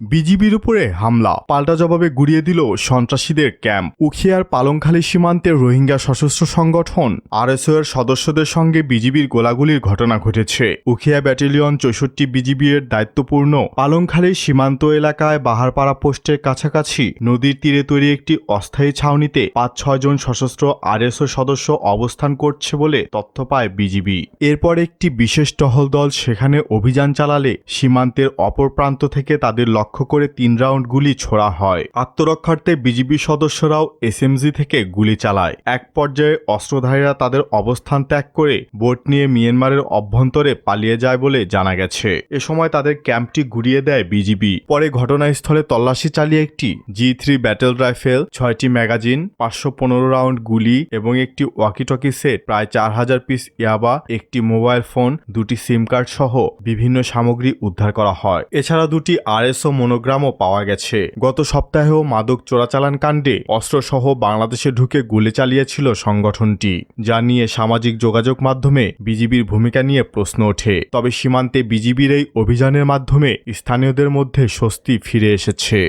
বিজিবির উপরে হামলা, পাল্টা জবাবে গুড়িয়ে দিল সন্ত্রাসীদের ক্যাম্প। উখিয়ার পালংখালী সীমান্তে রোহিঙ্গা সশস্ত্র সংগঠন আরএসও এর সদস্যদের সঙ্গে বিজিবির গোলাগুলির ঘটনা ঘটেছে। উখিয়া ব্যাটালিয়ন ৬৪ বিজিবি এর দায়িত্বপূর্ণ পালংখালীর সীমান্ত এলাকায় বাহারপাড়া পোস্টের কাছাকাছি নদীর তীরে তৈরি একটি অস্থায়ী ছাউনিতে ৫-৬ জন সশস্ত্র আরএসও সদস্য অবস্থান করছে বলে তথ্য পায় বিজিবি। এরপর একটি বিশেষ টহল দল সেখানে অভিযান চালালে সীমান্তের অপর প্রান্ত থেকে তাদের লক্ষ্য করে ৩ রাউন্ড গুলি ছোড়া হয়। আত্মরক্ষার্থে বিজিবি সদস্যরাও এসএমজি থেকে গুলি চালায়। এক পর্যায়ে অস্ত্রধারীরা তাদের অবস্থান ত্যাগ করে বোট নিয়ে মিয়ানমারের অভ্যন্তরে পালিয়ে যায় বলে জানা গেছে। এ সময় তাদের ক্যাম্পটি গুড়িয়ে দেয় বিজিবি। পরে ঘটনাস্থলে তল্লাশি চালিয়ে একটি G3 ব্যাটেল রাইফেল, ৬টি ম্যাগাজিন, ৫১৫ রাউন্ড গুলি এবং একটি ওয়াকিটকি সেট, প্রায় ৪,০০০ পিস ইয়াবা, একটি মোবাইল ফোন, ২টি সিম কার্ড সহ বিভিন্ন সামগ্রী উদ্ধার করা হয়। এছাড়া ২টি আরএসও মনোগ্রামও পাওয়া গেছে। গত সপ্তাহেও মাদক চোরাচালান কাণ্ডে অস্ত্রসহ বাংলাদেশে ঢুকে গুলি চালিয়েছিল সংগঠনটি, যা নিয়ে সামাজিক যোগাযোগ মাধ্যমে বিজিবির ভূমিকা নিয়ে প্রশ্ন ওঠে। তবে সীমান্তে বিজিবির এই অভিযানের মাধ্যমে স্থানীয়দের মধ্যে স্বস্তি ফিরে এসেছে।